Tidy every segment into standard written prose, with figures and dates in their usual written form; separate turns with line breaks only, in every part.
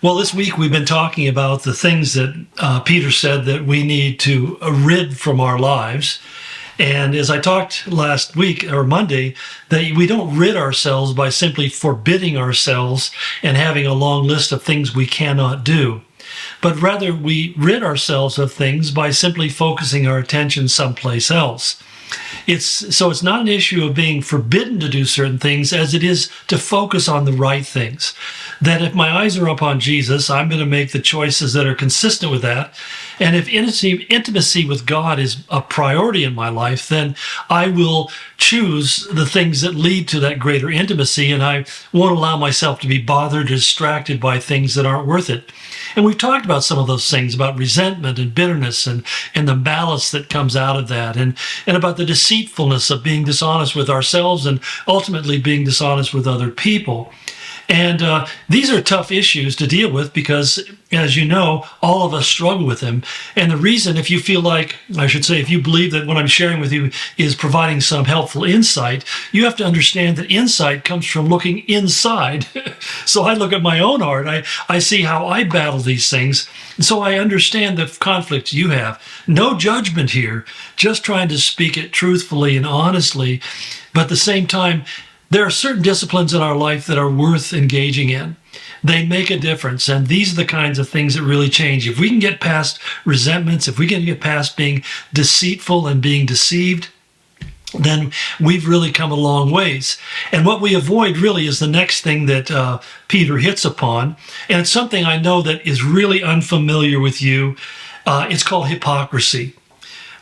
Well, this week we've been talking about the things that Peter said that we need to rid from our lives. And as I talked last week or Monday, that we don't rid ourselves by simply forbidding ourselves and having a long list of things we cannot do, but rather we rid ourselves of things by simply focusing our attention someplace else. It's not an issue of being forbidden to do certain things as it is to focus on the right things. That if my eyes are upon Jesus, I'm going to make the choices that are consistent with that. And if intimacy with God is a priority in my life, then I will choose the things that lead to that greater intimacy, and I won't allow myself to be bothered or distracted by things that aren't worth it. And we've talked about some of those things, about resentment and bitterness and the malice that comes out of that, and about the deceitfulness of being dishonest with ourselves and ultimately being dishonest with other people. And these are tough issues to deal with because, as you know, all of us struggle with them. And the reason, if you feel like, I should say, if you believe that what I'm sharing with you is providing some helpful insight, you have to understand that insight comes from looking inside. So I look at my own heart. I see how I battle these things. And so I understand the conflicts you have. No judgment here, just trying to speak it truthfully and honestly. But at the same time, there are certain disciplines in our life that are worth engaging in. They make a difference, and these are the kinds of things that really change. If we can get past resentments, if we can get past being deceitful and being deceived, then we've really come a long ways. And what we avoid really is the next thing that Peter hits upon, and it's something I know that is really unfamiliar with you. It's called hypocrisy.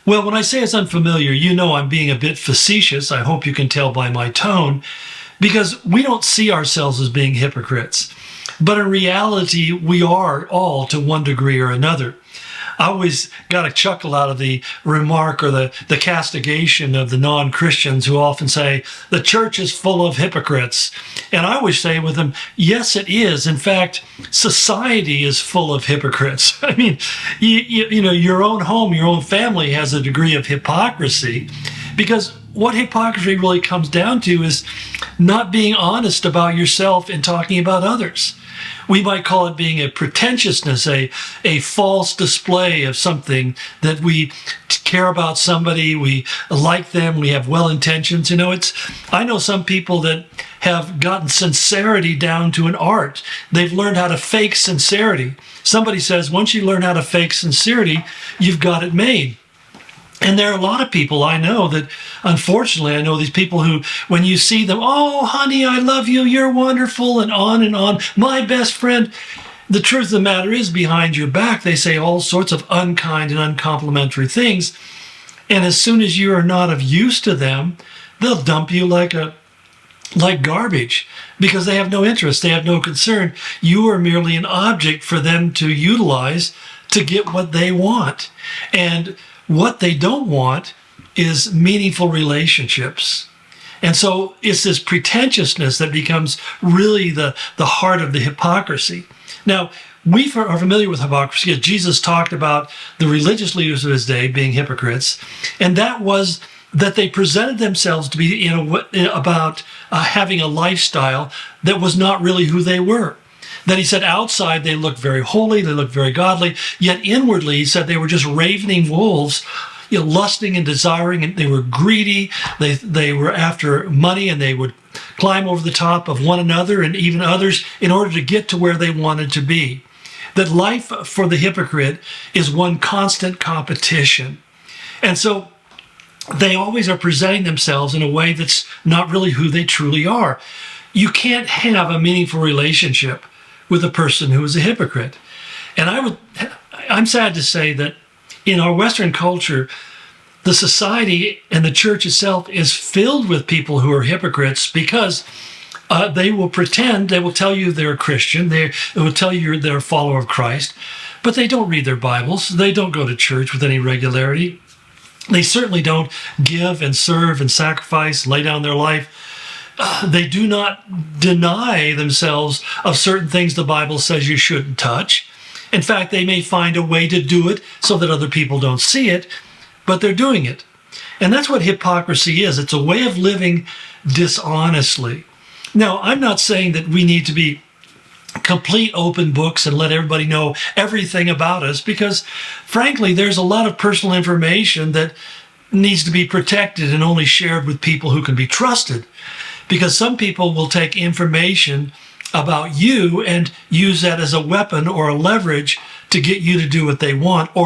Well, when I say it's unfamiliar, you know I'm being a bit facetious. I hope you can tell by my tone, because we don't see ourselves as being hypocrites. But in reality, we are all to one degree or another. I always got a chuckle out of the remark or the castigation of the non-Christians who often say, the church is full of hypocrites. And I always say with them, yes, it is. In fact, society is full of hypocrites. I mean, you know, your own home, your own family has a degree of hypocrisy, because what hypocrisy really comes down to is not being honest about yourself and talking about others. We might call it being a pretentiousness, a false display of something, that we care about somebody, we like them, we have well intentions. You know, I know some people that have gotten sincerity down to an art. They've learned how to fake sincerity. Somebody says, once you learn how to fake sincerity, you've got it made. And there are a lot of people I know that, unfortunately, I know these people who, when you see them, oh, honey, I love you, you're wonderful, and on, my best friend. The truth of the matter is, behind your back, they say all sorts of unkind and uncomplimentary things. And as soon as you are not of use to them, they'll dump you like garbage, because they have no interest, they have no concern. You are merely an object for them to utilize to get what they want. And what they don't want is meaningful relationships. And so it's this pretentiousness that becomes really the heart of the hypocrisy. Now, we are familiar with hypocrisy, as Jesus talked about the religious leaders of his day being hypocrites, and that was that they presented themselves to be about having a lifestyle that was not really who they were. That he said outside they looked very holy, they looked very godly, yet inwardly he said they were just ravening wolves, you know, lusting and desiring, and they were greedy, they were after money, and they would climb over the top of one another and even others in order to get to where they wanted to be. That life for the hypocrite is one constant competition. And so they always are presenting themselves in a way that's not really who they truly are. You can't have a meaningful relationship with a person who is a hypocrite. And I'm sad to say that in our Western culture, the society and the church itself is filled with people who are hypocrites, because they will pretend, they will tell you they're a Christian, they will tell you they're a follower of Christ, but they don't read their Bibles, they don't go to church with any regularity, they certainly don't give and serve and sacrifice, lay down their life. They do not deny themselves of certain things the Bible says you shouldn't touch. In fact, they may find a way to do it so that other people don't see it, but they're doing it. And that's what hypocrisy is. It's a way of living dishonestly. Now, I'm not saying that we need to be complete open books and let everybody know everything about us, because frankly, there's a lot of personal information that needs to be protected and only shared with people who can be trusted, because some people will take information about you and use that as a weapon or a leverage to get you to do what they want, or